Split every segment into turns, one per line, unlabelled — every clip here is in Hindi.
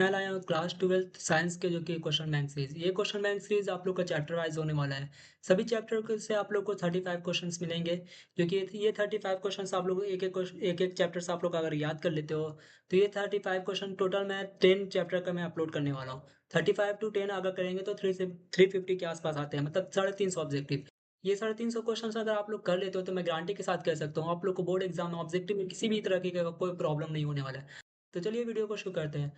मैं लाया हूँ क्लास 12th साइंस के जो कि क्वेश्चन बैंक सीरीज। ये क्वेश्चन बैंक सीरीज आप लोग का चैप्टर वाइज होने वाला है। सभी चैप्टर से आप लोग को 35 क्वेश्चंस मिलेंगे, जो कि ये 35 क्वेश्चंस आप लोग एक एक चैप्टर से आप लोग अगर याद कर लेते हो तो ये 35 क्वेश्चन टोटल मैं 10 चैप्टर का मैं अपलोड करने वाला हूँ। 35 to 10 अगर करेंगे तो 350 के आसपास आते हैं, मतलब 350 ऑब्जेक्टिव। ये 350 क्वेश्चन अगर आप लोग कर लेते हो तो मैं गारंटी के साथ कह सकता हूँ आप लोग को बोर्ड एग्जाम में ऑब्जेक्टिव में किसी भी तरह की कोई प्रॉब्लम नहीं होने वाला है। तो चलिए वीडियो को शुरू करते हैं।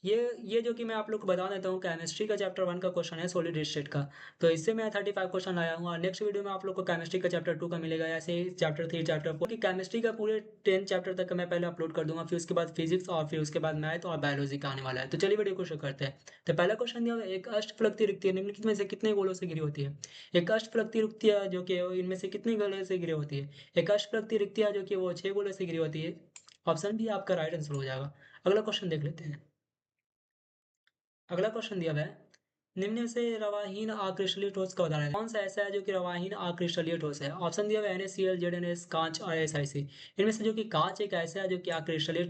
ये जो कि मैं आप लोग को बता देता हूँ, केमिस्ट्री का चैप्टर 1 का क्वेश्चन है सॉलिड स्टेट का। तो इससे मैं 35 क्वेश्चन लाया हूँ और नेक्स्ट वीडियो में आप लोग को केमिस्ट्री का चैप्टर 2 का मिलेगा, ऐसे ही चैप्टर 3 चैप्टर 4 की केमिस्ट्री का पूरे 10 चैप्टर तक का मैं पहले अपलोड कर दूंगा, फिर उसके बाद फिजिक्स और फिर उसके बाद मैथ और बायोलॉजी का आने वाला है। तो चलिए वीडियो को शुरू करते हैं। तो पहला क्वेश्चन दिया हुआ है, एक अष्टफलकती रिक्ति निम्नलिखित में से कितने गोलों से घिरी होती है। एक अष्टफलकती रिक्तियाँ जो कि इनमें से कितने गोलों से घिरी होती है। एक अष्टफलकती रिक्तियाँ जो कि वो 6 गोलों से घिरी होती है। ऑप्शन भी आपका राइट आंसर हो जाएगा। अगला क्वेश्चन देख लेते हैं। अगला क्वेश्चन दिया हुआ है, निम्न में से रवाहीन अक्रिस्टलीय ठोस का उदाहरण है। कौन सा ऐसा है जो कि रवाहीन अक्रिस्टलीय ठोस है। ऑप्शन दिया हुआ है NaCl, ZnS, कांच और SiC। इनमें से जो कि कांच एक ऐसा है जो कि अक्रिस्टलीय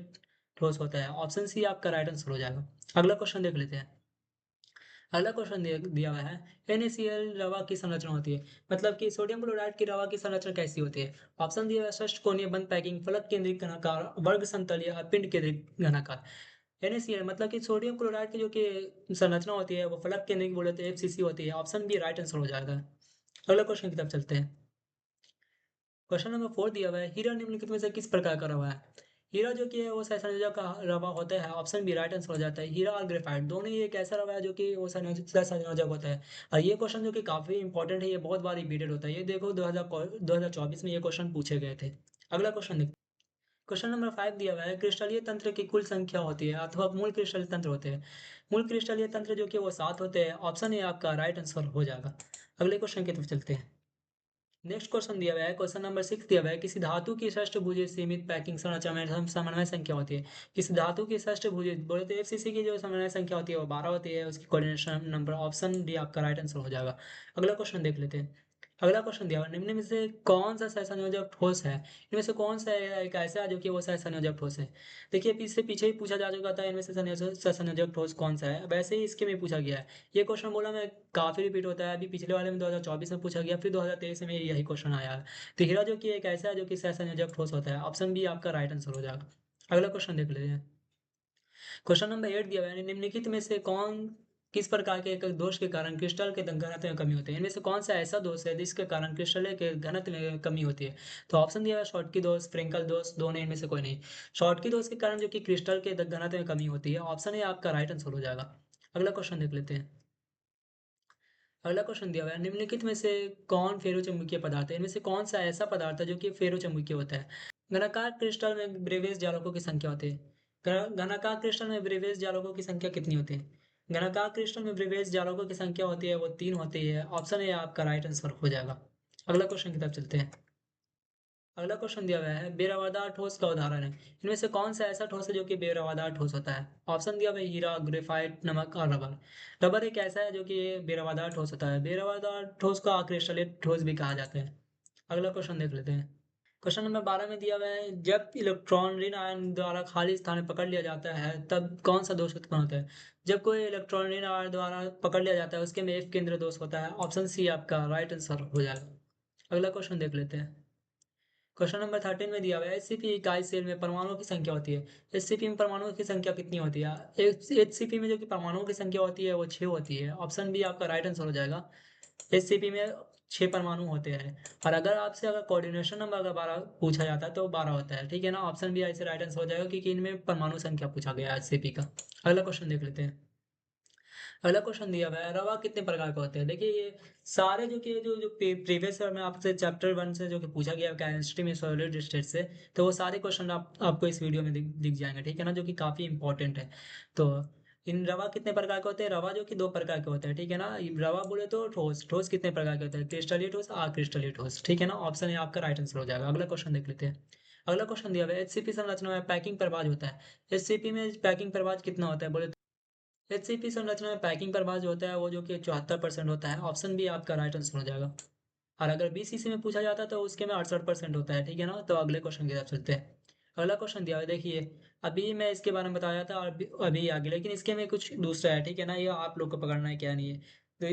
ठोस होता है। ऑप्शन सी आपका राइट आंसर हो जाएगा। अगला क्वेश्चन देख लेते हैं। अगला क्वेश्चन दिया हुआ है, NaCl रवा की संरचना होती है, मतलब कि सोडियम क्लोराइड की रवा की संरचना कैसी होती है। ऑप्शन दिया हुआ है षष्ठकोणीय बंद पैकिंग, फलक केंद्रित घनाकार, वर्ग समतल या पिंड केंद्रित घनाकार। NaCl मतलब कि सोडियम क्लोराइड की जो कि संरचना होती है वो फलक केंद्रित बोले तो FCC होती है। ऑप्शन बी राइट आंसर हो जाएगा। अगला क्वेश्चन की तरफ चलते हैं। क्वेश्चन नंबर 4 दिया हुआ है, हीरा निम्नलिखित में से किस प्रकार का रवा है। हीरा जो कि है वो सहसंयोजक का रवा होता है। ऑप्शन बी राइट आंसर हो जाता है। हीरा और ग्रेफाइट दोनों ही एक ऐसा रवा है जो कि वो सहसंयोजक होता है। और ये क्वेश्चन जो कि काफी इंपॉर्टेंट है, ये बहुत बार रिपीटेड होता है। ये देखो 2024 में ये क्वेश्चन पूछे गए थे। अगला क्वेश्चन देखते हैं। क्वेश्चन नंबर 5 दिया हुआ है, क्रिस्टलीय तंत्र की कुल संख्या होती है अथवा मूल क्रिस्टलीय तंत्र होते हैं। मूल क्रिस्टलीय तंत्र जो कि वो 7 होते हैं। ऑप्शन ए आपका राइट आंसर हो जाएगा। अगले क्वेश्चन की तरफ चलते हैं। नेक्स्ट क्वेश्चन दिया हुआ है, क्वेश्चन नंबर 6 दिया हुआ है, किसी धातु की षष्ठभुजीय सीमित पैकिंग संरचना में समन्वय संख्या होती है। किसी धातु की षष्ठभुजीय बोले तो FCC की जो समन्वय संख्या होती है वो 12 होती है। उसकी कोऑर्डिनेशन नंबर ऑप्शन डी आपका राइट आंसर हो जाएगा। अगला क्वेश्चन देख लेते हैं। अगला क्वेश्चन दिया हुआ है, निम्न में से कौन सा सहसंयोजक ठोस है। इनमें से कौन सा एक ऐसा है जो कि वो सहसंयोजक ठोस है। देखिए इससे पीछे ही पूछा जा चुका था इनमें से सहसंयोजक ठोस कौन सा है, वैसे ही इसके में पूछा गया है। ये क्वेश्चन बोला मैं काफी रिपीट होता है। अभी पिछले वाले में 2024 में पूछा गया, फिर 2023 में यही क्वेश्चन आया है। तो हीरा जो कि एक ऐसा है जो कि सहसंयोजक ठोस होता है। ऑप्शन बी आपका राइट आंसर हो जाएगा। अगला क्वेश्चन देख लेते हैं। क्वेश्चन नंबर 8 दिया हुआ है, निम्नलिखित में से कौन किस प्रकार के एक दोष के कारण क्रिस्टल के घनत्व में कमी होती है। इनमें से कौन सा ऐसा दोष है जिसके कारण क्रिस्टल के घनत्व में कमी होती है। तो ऑप्शन दिया हुआ है शॉर्टकी दोष, फ्रेंकल दोष, दोनों इनमें से कोई नहीं। शॉर्टकी दोष के कारण जो कि क्रिस्टल के घनत्व में कमी होती है। ऑप्शन ए आपका राइट आंसर हो जाएगा। अगला क्वेश्चन देख लेते हैं। अगला क्वेश्चन दिया हुआ है, निम्नलिखित में से कौन फेरोचुंबकीय पदार्थ है। इनमें से कौन सा ऐसा पदार्थ है जो कि फेरोचुंबकीय होता है। घनाकार क्रिस्टल में ब्रेवियस जालकों की संख्या होती है। घनाकार क्रिस्टल में ब्रेवियस जालकों की संख्या कितनी होती है। घनाकार क्रिस्टल में ब्रेवियस जालकों की संख्या होती है वो 3 होती है। ऑप्शन ए आपका राइट आंसर हो जाएगा। अगला क्वेश्चन की तरफ चलते हैं। अगला क्वेश्चन दिया हुआ है, बेरवादार ठोस का उदाहरण है। इनमें से कौन सा ऐसा ठोस है जो कि बेरवादार ठोस होता है। ऑप्शन दिया हुआ है हीरा, ग्रेफाइट, नमक और रबर। रबर एक ऐसा है जो कि बेरवादार ठोस होता है। बेरवादार ठोस को अक्रिस्टलीय ठोस भी कहा जाता है। अगला क्वेश्चन देख लेते हैं। क्वेश्चन नंबर 12 में दिया हुआ है, जब इलेक्ट्रॉन ऋण आयन द्वारा खाली स्थान में पकड़ लिया जाता है तब कौन सा दोष उत्पन्न होता है। जब कोई इलेक्ट्रॉन ऋण आयन द्वारा पकड़ लिया जाता है उसके में F केंद्र दोष होता है। ऑप्शन सी आपका राइट आंसर हो जाएगा। अगला क्वेश्चन देख लेते हैं। क्वेश्चन नंबर 13 में दिया हुआ है, एचसीपी इकाई सेल में परमाणुओं की संख्या होती है। एचसीपी में परमाणुओं की संख्या कितनी होती है। एचसीपी में जो कि परमाणुओं की संख्या होती है वो 6 होती है। ऑप्शन बी आपका राइट आंसर हो जाएगा। एचसीपी में 6 परमाणु होते हैं। और अगर आपसे अगर कोऑर्डिनेशन नंबर अगर 12 पूछा जाता है तो 12 होता है, ठीक है ना। ऑप्शन बी ऐसे राइट आंसर हो जाएगा क्योंकि इनमें परमाणु संख्या पूछा गया है एचसीपी का। अगला क्वेश्चन देख लेते हैं। अगला क्वेश्चन दिया हुआ है, रवा कितने प्रकार का होते हैं। देखिए ये सारे जो कि जो जो प्रीवियस ईयर में आपसे चैप्टर 1 से जो कि पूछा गया केमिस्ट्री में सॉलिड स्टेट से, तो वो सारे क्वेश्चन आपको इस वीडियो में दिख जाएंगे, ठीक है ना, जो कि काफी इंपॉर्टेंट है। तो इन रवा कितने प्रकार के होते हैं। रवा जो कि 2 प्रकार के होते हैं, ठीक है ना। रवा बोले तो ठोस, ठोस कितने प्रकार के होते हैं, क्रिस्टलीय ठोस, अक्रिस्टलीय ठोस, ठीक है ना। ऑप्शन ए आपका राइट आंसर हो जाएगा। अगला क्वेश्चन देख लेते हैं। अगला क्वेश्चन दिया हुआ है, एचसीपी संरचना में पैकिंग प्रभाज होता है। एचसीपी में पैकिंग प्रभाज कितना होता है बोले। एचसीपी संरचना में पैकिंग प्रभाव जो होता है वो जो कि 74% होता है। ऑप्शन बी आपका राइट आंसर हो जाएगा। और अगर बीसीसी में पूछा जाता है तो उसके में 68% होता है, ठीक है ना। तो अगले क्वेश्चन की तरफ चलते हैं। अगला क्वेश्चन दिया हुआ है, देखिए अभी मैं इसके बारे में बताया था, अभी अभी आगे, लेकिन इसके में कुछ दूसरा है, ठीक है ना, ये आप लोग को पकड़ना है क्या नहीं है। तो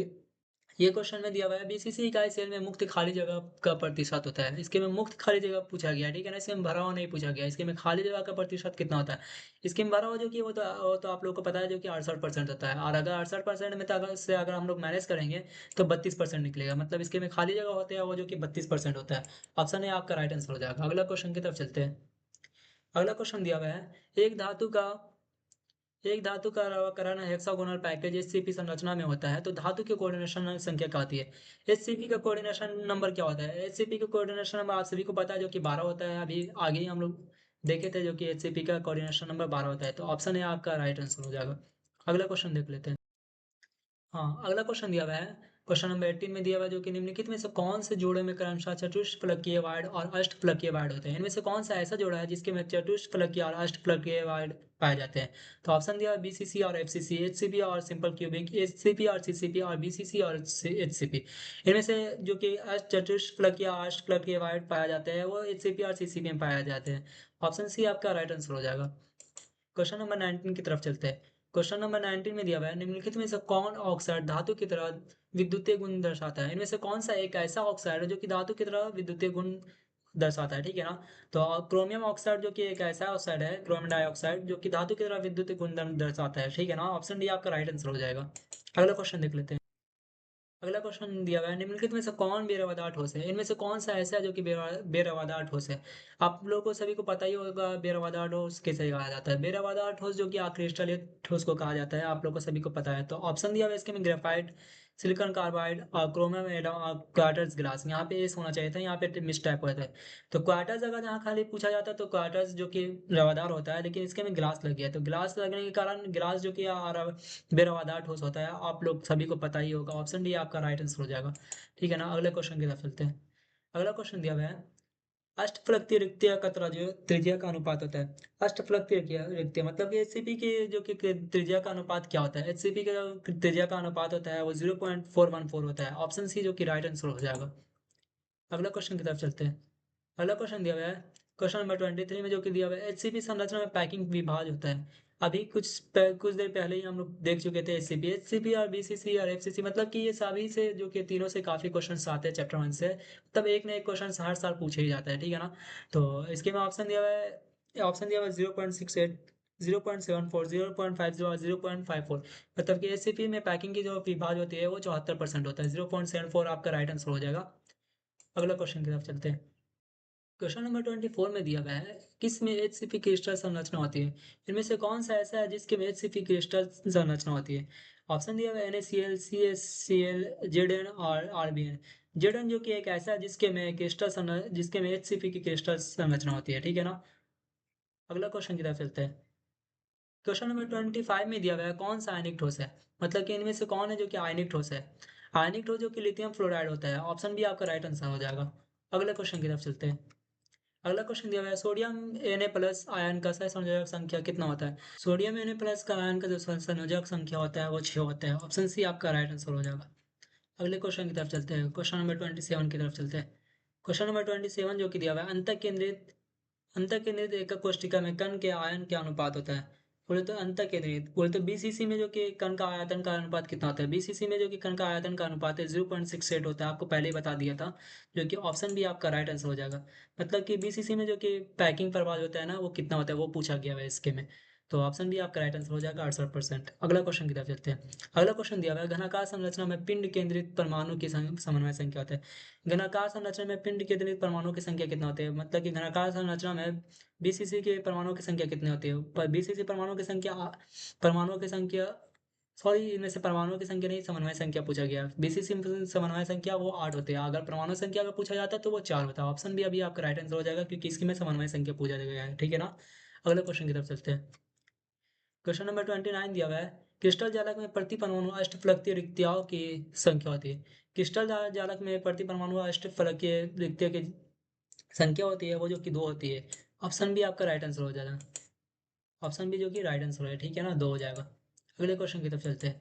ये क्वेश्चन में दिया हुआ है, बीसीसी इकाई सेल में मुक्त खाली जगह का प्रतिशत होता है। इसके में मुक्त खाली जगह पूछा गया है, ठीक है ना, इसके में भरा हुआ नहीं पूछा गया। इसके में खाली जगह का प्रतिशत कितना होता है। इसके में भरा हुआ जो कि वो तो आप लोग को पता है, जो कि 68% होता है। और अगर 68% में तो अगर हम लोग मैनेज करेंगे तो 32% निकलेगा। मतलब इसके में खाली जगह होते हैं वो जो कि 32% होता है। ऑप्शन ए आपका राइट आंसर हो जाएगा। अगला क्वेश्चन की तरफ चलते हैं। अगला क्वेश्चन दिया हुआ है, एक धातु का अवकरण हेक्सागोनल पैकेज एचसीपी संरचना में होता है तो धातु की कोऑर्डिनेशन संख्या क्या होती है। एचसीपी का कोऑर्डिनेशन नंबर क्या होता है। एचसीपी का कोऑर्डिनेशन नंबर आप सभी को पता है, जो कि 12 होता है। अभी आगे ही हम लोग देखे थे जो कि एचसीपी का कोऑर्डिनेशन नंबर 12 होता है। तो ऑप्शन ए आपका राइट आंसर हो जाएगा। अगला क्वेश्चन देख लेते हैं। हाँ, अगला क्वेश्चन दिया हुआ है, क्वेश्चन नंबर 18 में दिया हुआ है, जो कि निम्नलिखित में से कौन से जोड़े में क्रमशः चतुष्फलकीय वार्ड और अष्टफलकीय वार्ड होते हैं। इनमें से कौन सा ऐसा जोड़ा है जिसके में चतुष्फलकीय और अष्टफलकीय वार्ड पाए जाते हैं। तो ऑप्शन दिया है बीसीसी और एफसीसी, एचसीपी और सिंपल क्यूबिक, एचसीपी और सीसीपी, और बीसीसी और एचसीपी। इनमें से जो कि चतुष्फलकीय और अष्टफलकीय वार्ड पाया जाते हैं वो एचसीपी और सीसीपी में पाए जाते हैं। ऑप्शन सी आपका राइट आंसर हो जाएगा। क्वेश्चन नंबर 19 की तरफ चलते हैं। क्वेश्चन नंबर 19 में दिया हुआ है, निम्नलिखित में से कौन ऑक्साइड धातु की तरह विद्युतीय गुण दर्शाता है। इनमें से कौन सा एक ऐसा ऑक्साइड है जो कि धातु की तरह विद्युतीय गुण दर्शाता है, ठीक है ना। तो क्रोमियम ऑक्साइड जो कि एक ऐसा ऑक्साइड है, क्रोमियम डाइऑक्साइड, जो कि धातु की तरह विद्युतीय गुण दर्शाता है, ठीक है ना। ऑप्शन डी आपका राइट आंसर हो जाएगा। अगला क्वेश्चन देख लेते हैं। अगला क्वेश्चन दिया हुआ है, निम्नलिखित में से कौन बेरवादा ठोस है। इनमें से कौन सा ऐसा है जो कि बेरवादा ठोस है। आप लोगों को सभी को पता ही होगा बेरवादा ठोस किसे कहा जाता है। बेरवादा ठोस जो कि अक्रिस्टलीय ठोस को कहा जाता है, आप लोग को सभी को पता है। तो ऑप्शन दिया हुआ है इसके में ग्रेफाइट, सिलिकॉन कार्बाइड और क्रोमियम एडम और क्वार्टर्स ग्लास। यहाँ पे एस होना चाहिए था, यहाँ पे मिस टाइप हुआ था। तो क्वार्टर्स अगर यहाँ खाली पूछा जाता तो क्वार्टर्स जो कि रवादार होता है, लेकिन इसके में ग्लास लग गया। तो ग्लास लगने के कारण ग्लास जो कि बेरवादार ठोस होता है, आप लोग सभी को पता ही होगा। ऑप्शन डी आपका राइट आंसर हो जाएगा, ठीक है ना। अगले क्वेश्चन की तरफ चलते हैं। अगला क्वेश्चन दिया हुआ है, अष्टफलकीय रिक्तिया का त्रिज्या का अनुपात होता है। अष्टफलकीय रिक्तिया मतलब कि एचसीपी के जो कि त्रिज्या का अनुपात क्या होता है। एचसीपी का जो त्रिज्या का अनुपात होता है वो 0.414 होता है। ऑप्शन सी जो कि राइट आंसर हो जाएगा। अगला क्वेश्चन की तरफ चलते हैं। अगला क्वेश्चन दिया हुआ है, क्वेश्चन नंबर 23 में जो कि दिया हुआ है, एचसीपी संरचना में पैकिंग विभाज होता है। अभी कुछ देर पहले ही हम लोग देख चुके थे एचसीपी। एचसीपी और बीसीसी और एफसीसी, मतलब कि ये सभी से जो कि तीनों से काफी क्वेश्चन आते हैं चैप्टर 1 से। तब एक ना एक क्वेश्चन हर साल पूछे ही जाता है, ठीक है ना। तो इसके में ऑप्शन दिया हुआ है 0.68, 0.74, 0.50 और 0.54। मतलब कि एचसीपी में पैकिंग की जो विभाज होती है वो 74% होता है। 0.74 आपका राइट आंसर हो जाएगा। अगला क्वेश्चन की तरफ चलते हैं। क्वेश्चन नंबर 24 में दिया गया है, किस में एचसीपी क्रिस्टल संरचना होती है। इनमें से कौन सा ऐसा है जिसके में एचसीपी क्रिस्टल संरचना होती है। ऑप्शन दिया हुआ है NaCl, CaCl, Zn और Rbn। Zn जो कि एक ऐसा है जिसके में एचसीपी की क्रिस्टल संरचना होती है, ठीक है ना। अगला क्वेश्चन की तरफ चलते हैं। क्वेश्चन नंबर 25 में दिया गया है, कौन सा आयनिक ठोस है। मतलब कि इनमें से कौन है जो कि आयनिक ठोस है। आयनिक ठोस जो कि लिथियम फ्लोराइड होता है। ऑप्शन बी आपका राइट आंसर हो जाएगा। अगले क्वेश्चन की तरफ चलते हैं। अगला क्वेश्चन दिया हुआ है, सोडियम Na+ आयन का सहसंयोजक संख्या कितना होता है। सोडियम Na+ का आयन का जो सहसंयोजक संख्या होता है वो 6 होता है। ऑप्शन सी आपका राइट आंसर हो जाएगा। अगले क्वेश्चन की तरफ चलते हैं। क्वेश्चन नंबर 27 की तरफ चलते हैं। क्वेश्चन नंबर 27 जो कि दिया हुआ है, अंतःकेंद्रित एकक कोष्ठिका में कण के आयन क्या अनुपात होता है। बोले तो अंतःकेंद्रित, बोले तो बीसीसी में जो कि कण का आयतन का अनुपात कितना होता है। बीसीसी में जो कि कण का आयतन का अनुपात है 0.68 होता है। आपको पहले ही बता दिया था, जो कि ऑप्शन भी आपका राइट आंसर हो जाएगा। मतलब कि बीसीसी में जो कि पैकिंग प्रभाव होता है ना वो कितना होता है वो पूछा गया है इसके में। तो ऑप्शन भी आपका राइट आंसर हो जाएगा 68%। अगला क्वेश्चन की तरफ चलते हैं। अगला क्वेश्चन दिया हुआ है, घनाकार संरचना में पिंड केंद्रित परमाणु की समन्वय संख्या होता है। घनाकार संरचना में पिंड केंद्रित परमाणु की संख्या कितना होती है। मतलब कि घनाकार संरचना में बीसीसी के परमाणु की संख्या कितनी होती है। पर बीसीसी परमाणुओं की संख्या सॉरी, इनमें से परमाणुओं की संख्या नहीं, समन्वय संख्या पूछा गया। बीसीसी में समन्वय संख्या वो 8 होती है। अगर परमाणु संख्या का पूछा जाता है तो वो 4 होता है। ऑप्शन भी अभी आपका राइट आंसर हो जाएगा, क्योंकि इसकी में समन्वय संख्या पूछा गया है, ठीक है ना। अगले क्वेश्चन की तरफ चलते हैं। क्वेश्चन नंबर 29 दिया हुआ है, क्रिस्टल जालक में प्रति परमाणु अष्टफलकीय रिक्तियों की संख्या होती है। क्रिस्टल जालक में प्रति परमाणु अष्टफलकीय रिक्तियों की संख्या होती है वो जो कि 2 होती है। ऑप्शन बी आपका राइट आंसर हो जाएगा। ऑप्शन बी जो कि राइट आंसर है, ठीक है ना, 2 हो जाएगा। अगले क्वेश्चन की तरफ चलते हैं।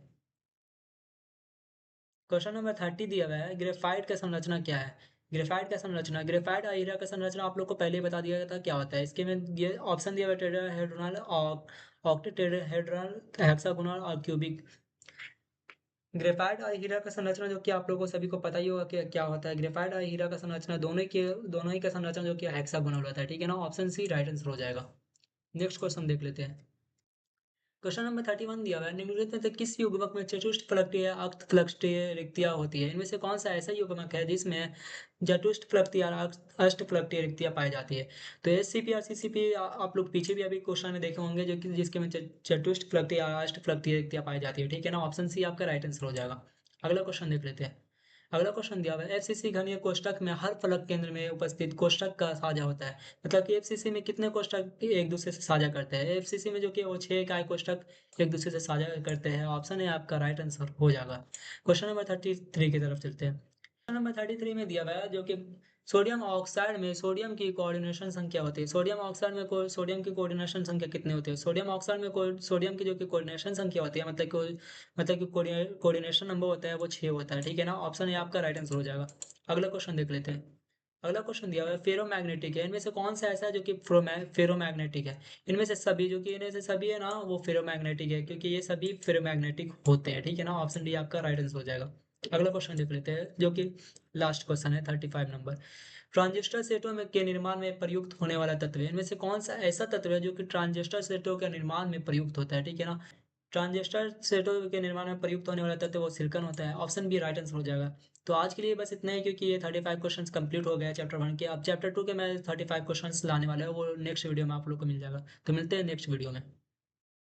क्वेश्चन नंबर 30 दिया हुआ है, ग्रेफाइट का संरचना क्या है। ग्रेफाइट का संरचना, ग्रेफाइट और हीरा का संरचना आप लोग को पहले ही बता दिया गया था क्या होता है। इसके में ये ऑप्शन दिया हुआ है टेट्राहेड्रल, ऑक्टेट्राहेड्रल, हेक्सागोनल और क्यूबिक। ग्रेफाइट और हीरा का संरचना जो कि आप लोगों को सभी को पता ही होगा कि क्या होता है। ग्रेफाइट और हीरा का संरचना दोनों ही का संरचना जो कि हेक्सागोनल होता है, ठीक है ना। ऑप्शन सी राइट आंसर हो जाएगा। नेक्स्ट क्वेश्चन देख लेते हैं। क्वेश्चन नंबर 31 दिया हुआ है, निम्नलिखित में से किस युग्मक में चतुष्फलकीय अष्टफलकीय रिक्तियां होती है। इनमें से कौन सा ऐसा युग्मक है जिसमें चतुष्फलकीय और अष्टफलकीय रिक्तियां पाई जाती है। तो एससीपी और सीसीपी आप लोग पीछे भी अभी क्वेश्चन में देखे होंगे जो कि जिसके में चतुष्फलकीय और अष्टफलकीय रिक्तियां पाई जाती है, ठीक है ना। ऑप्शन सी आपका राइट आंसर हो जाएगा। अगला क्वेश्चन देख लेते हैं। अगला क्वेश्चन दिया हुआ है, एफसीसी घनीय कोष्ठक में हर फलक केंद्र में उपस्थित कोष्ठक का साझा होता है। मतलब कि एफसीसी में कितने कोष्ठक एक दूसरे से साझा करते हैं। एफसीसी में जो कि वो 6 इकाई कोष्ठक एक दूसरे से साझा करते हैं। ऑप्शन है आपका राइट आंसर हो जाएगा। क्वेश्चन नंबर 33 की तरफ चलते हैं। क्वेश्चन नंबर 33 में दिया गया है जो कि सोडियम ऑक्साइड में सोडियम की कोऑर्डिनेशन संख्या होती है। सोडियम ऑक्साइड में सोडियम की कोऑर्डिनेशन संख्या कितनी होती है। सोडियम ऑक्साइड में सोडियम की जो कि कोऑर्डिनेशन संख्या होती है, मतलब कि कोऑर्डिनेशन नंबर होता है वो 6 होता है, ठीक है ना। ऑप्शन ए आपका राइट आंसर हो जाएगा। अगला क्वेश्चन देख लेते हैं। अगला क्वेश्चन दिया हुआ है, फेरोमैग्नेटिक है, इनमें से कौन सा ऐसा है जो कि फेरोमैग्नेटिक है। इनमें से सभी जो कि इनमें से सभी है ना वो फेरोमैग्नेटिक है, क्योंकि ये सभी फेरोमैग्नेटिक होते हैं, ठीक है ना। ऑप्शन डी आपका राइट आंसर हो जाएगा। अगला क्वेश्चन देख लेते हैं जो कि लास्ट क्वेश्चन है 35 नंबर। ट्रांजिस्टर सेटों में के निर्माण में प्रयुक्त होने वाला तत्व है। इनमें से कौन सा ऐसा तत्व है जो कि ट्रांजिस्टर सेटों के निर्माण में प्रयुक्त होता है, ठीक है ना। ट्रांजिस्टर सेटों के निर्माण में प्रयुक्त होने वाला तत्व वो सिलिकॉन होता है। ऑप्शन बी राइट आंसर हो जाएगा। तो आज के लिए बस इतना ही, क्योंकि ये 35 क्वेश्चंस कंप्लीट हो गया चैप्टर 1 के। अब चैप्टर 2 के मैं 35 क्वेश्चंस लाने वाला है, वो नेक्स्ट वीडियो में आप लोग को मिल जाएगा। तो मिलते हैं नेक्स्ट वीडियो में।